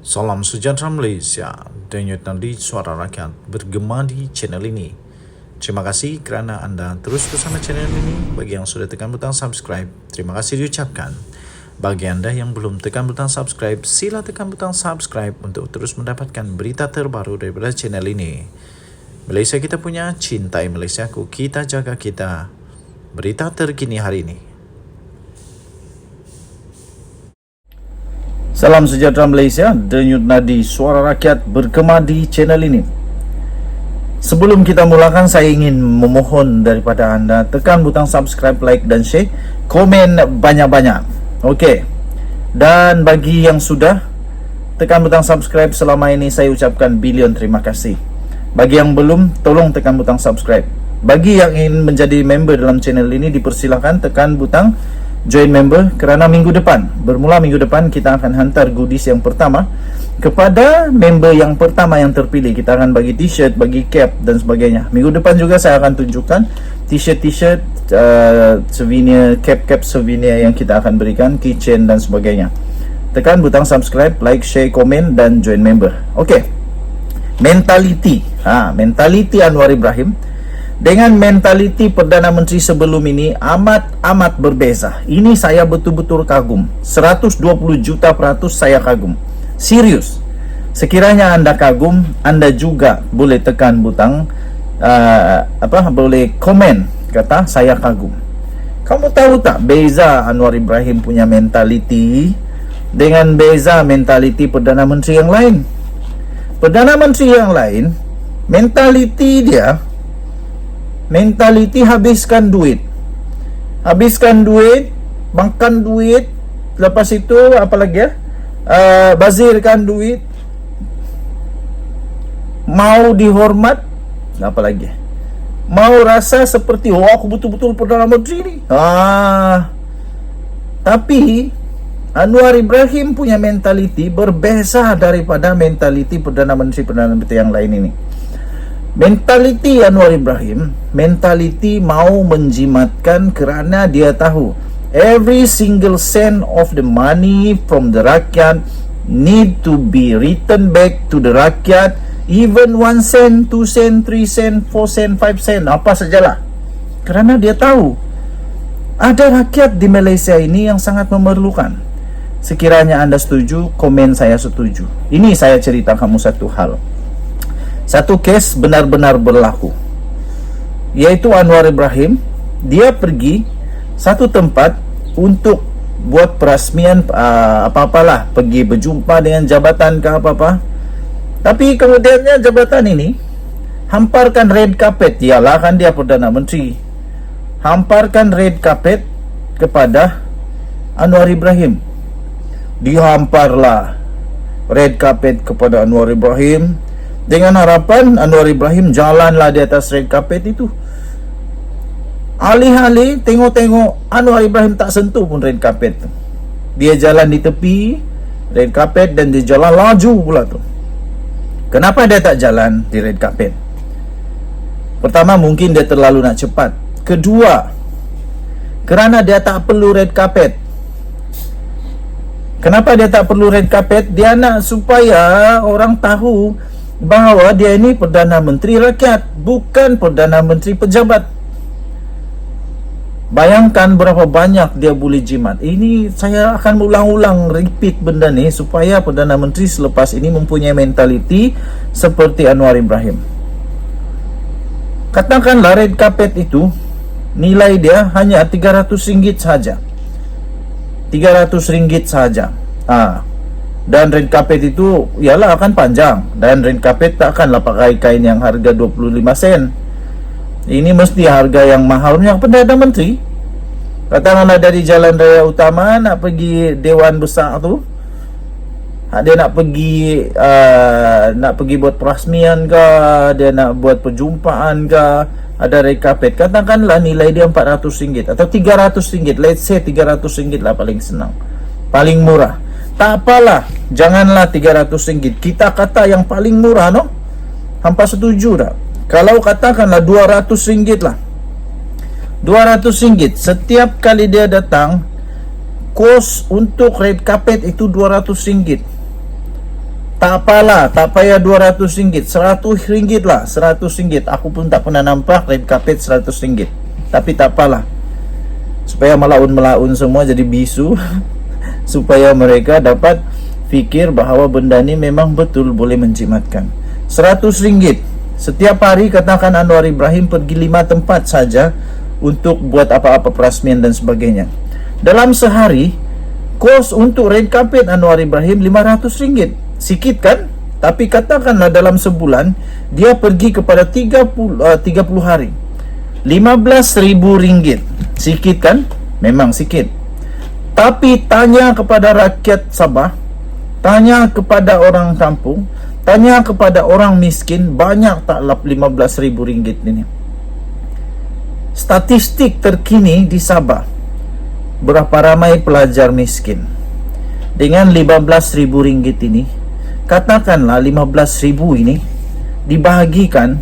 Salam sejahtera Malaysia, denyut nadi suara rakyat bergema di channel ini. Terima kasih kerana anda terus bersama channel ini. Bagi yang sudah tekan butang subscribe, terima kasih diucapkan. Bagi anda yang belum tekan butang subscribe, sila tekan butang subscribe untuk terus mendapatkan berita terbaru daripada channel ini. Malaysia kita punya, cintai Malaysiaku, kita jaga kita. Berita terkini hari ini. Salam sejahtera Malaysia, denyut nadi suara rakyat bergema di channel ini. Sebelum kita mulakan, saya ingin memohon daripada anda tekan butang subscribe, like dan share, komen banyak-banyak. Okey. Dan bagi yang sudah tekan butang subscribe selama ini, saya ucapkan bilion terima kasih. Bagi yang belum, tolong tekan butang subscribe. Bagi yang ingin menjadi member dalam channel ini, dipersilakan tekan butang join member, kerana bermula minggu depan kita akan hantar goodies yang pertama kepada member yang pertama yang terpilih. Kita akan bagi t-shirt, bagi cap dan sebagainya. Minggu depan juga saya akan tunjukkan t-shirt, souvenir, cap souvenir yang kita akan berikan, keychain dan sebagainya. Tekan butang subscribe, like, share, komen dan join member. Okey. Mentaliti Anwar Ibrahim dengan mentaliti Perdana Menteri sebelum ini amat berbeza. Ini saya betul-betul kagum. 120 juta % saya kagum. Serius. Sekiranya anda kagum, anda juga boleh tekan butang boleh komen kata saya kagum. Kamu tahu tak beza Anwar Ibrahim punya mentaliti dengan beza mentaliti Perdana Menteri yang lain? Perdana Menteri yang lain, mentaliti habiskan duit, makan duit, lepas itu apa lagi ya, bazirkan duit, mau dihormat, apa lagi, mau rasa seperti aku betul-betul Perdana Menteri ni. Tapi Anwar Ibrahim punya mentaliti berbeza daripada mentaliti Perdana Menteri yang lain ini. Mentaliti Anwar Ibrahim, mentaliti mau menjimatkan kerana dia tahu every single cent of the money from the rakyat need to be returned back to the rakyat, even 1 sen, 2 sen, 3 sen, 4 sen, 5 sen, apa sajalah. Kerana dia tahu ada rakyat di Malaysia ini yang sangat memerlukan. Sekiranya anda setuju, komen saya setuju. Ini saya cerita kamu satu hal. Satu kes benar-benar berlaku, yaitu Anwar Ibrahim. Dia pergi satu tempat untuk buat perasmian apa-apalah, pergi berjumpa dengan jabatan ke apa-apa. Tapi kemudiannya jabatan ini hamparkan red carpet. Ialah kan dia Perdana Menteri, hamparkan red carpet kepada Anwar Ibrahim. Dihamparlah red carpet kepada Anwar Ibrahim dengan harapan Anwar Ibrahim jalanlah di atas red carpet itu. Alih-alih tengok-tengok, Anwar Ibrahim tak sentuh pun red carpet tu. Dia jalan di tepi red carpet dan dia jalan laju pula tu. Kenapa dia tak jalan di red carpet? Pertama, mungkin dia terlalu nak cepat. Kedua, kerana dia tak perlu red carpet. Kenapa dia tak perlu red carpet? Dia nak supaya orang tahu bahawa dia ini Perdana Menteri rakyat, bukan Perdana Menteri pejabat. Bayangkan berapa banyak dia boleh jimat. Ini saya akan ulang-ulang repeat benda ni supaya Perdana Menteri selepas ini mempunyai mentaliti seperti Anwar Ibrahim. Katakanlah red carpet itu nilai dia hanya RM300 saja. RM300 saja. Dan red carpet itu ialah akan panjang, dan red carpet tak akanlah pakai kain yang harga 25 sen. Ini mesti harga yang mahalnya. Perdana Menteri, katakanlah dari jalan raya utama nak pergi Dewan Besar tu, dia nak pergi buat perasmian ke, dia nak buat perjumpaan ke, ada red carpet, katakanlah nilai dia RM400 atau RM300. Let's say RM300 lah paling senang, paling murah. Tak apalah, janganlah RM300. Kita kata yang paling murah, no? Hampa setuju tak? Kalau katakanlah RM200 lah, RM200 setiap kali dia datang, kos untuk red carpet itu RM200. Tak apalah, tak payah RM200, RM100 lah, RM100. Aku pun tak pernah nampak red carpet RM100. Tapi tak apalah, supaya melaun-melaun semua jadi bisu supaya mereka dapat fikir bahawa benda ni memang betul boleh menjimatkan. RM100 setiap hari. Katakan Anwar Ibrahim pergi 5 tempat saja untuk buat apa-apa perasmian dan sebagainya. Dalam sehari, kos untuk red carpet Anwar Ibrahim RM500. Sikit kan? Tapi katakanlah dalam sebulan dia pergi kepada 30 hari, RM15,000. Sikit kan? Memang sikit. Tapi tanya kepada rakyat Sabah, tanya kepada orang kampung, tanya kepada orang miskin, banyak tak RM15,000 ini. Statistik terkini di Sabah, berapa ramai pelajar miskin? Dengan RM15,000 ini, katakanlah RM15,000 ini dibahagikan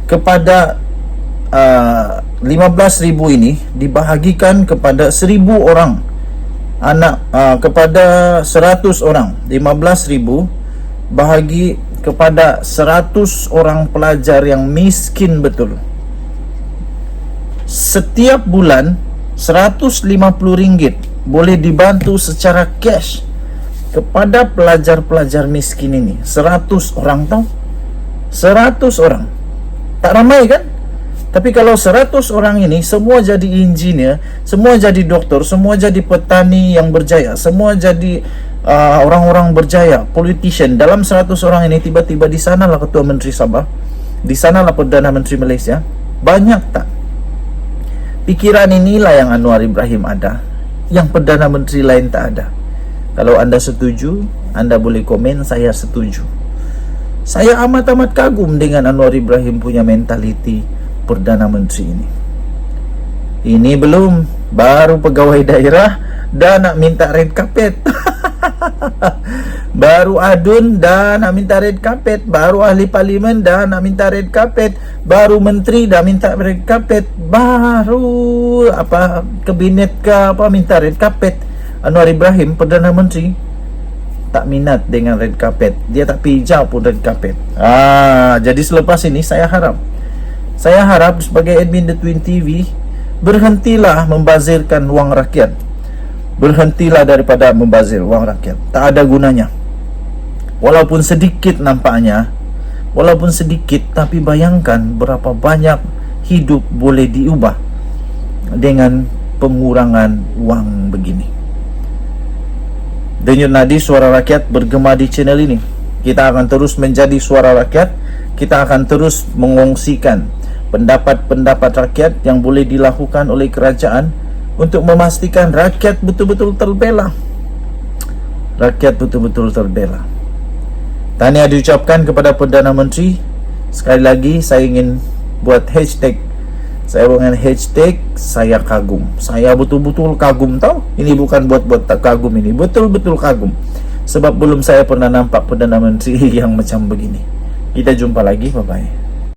kepada RM15,000 ini dibahagikan kepada 1,000 orang anak, kepada 100 orang. RM15,000 bahagi kepada 100 orang pelajar yang miskin betul. Setiap bulan RM150 boleh dibantu secara cash kepada pelajar-pelajar miskin ini. 100 orang tau, 100 orang. Tak ramai kan? Tapi kalau 100 orang ini semua jadi engineer, semua jadi doktor, semua jadi petani yang berjaya, semua jadi orang-orang berjaya, politician. Dalam 100 orang ini tiba-tiba di sanalah Ketua Menteri Sabah, di sanalah Perdana Menteri Malaysia. Banyak tak? Pikiran inilah yang Anwar Ibrahim ada, yang Perdana Menteri lain tak ada. Kalau anda setuju, anda boleh komen saya setuju. Saya amat-amat kagum dengan Anwar Ibrahim punya mentaliti Perdana Menteri ini. Ini belum, baru pegawai daerah dah nak minta red carpet. Baru adun dah nak minta red carpet, baru ahli parlimen dah nak minta red carpet, baru menteri dah minta red carpet, baru apa kabinet ke apa minta red carpet. Anwar Ibrahim Perdana Menteri tak minat dengan red carpet, dia tak pijau pun red carpet. Jadi selepas ini saya harap sebagai admin The Twin TV, berhentilah membazirkan wang rakyat. Berhentilah daripada membazir wang rakyat. Tak ada gunanya. Walaupun sedikit nampaknya, walaupun sedikit, tapi bayangkan berapa banyak hidup boleh diubah dengan pengurangan wang begini. Denyut nadi suara rakyat bergema di channel ini. Kita akan terus menjadi suara rakyat. Kita akan terus mengongsikan pendapat-pendapat rakyat yang boleh dilakukan oleh kerajaan untuk memastikan rakyat betul-betul terbela. Rakyat betul-betul terbela. Tahniah diucapkan kepada Perdana Menteri. Sekali lagi saya ingin buat hashtag. Saya dengan hashtag saya kagum. Saya betul-betul kagum tau. Ini bukan buat-buat tak kagum, ini betul-betul kagum. Sebab belum saya pernah nampak Perdana Menteri yang macam begini. Kita jumpa lagi, bye-bye.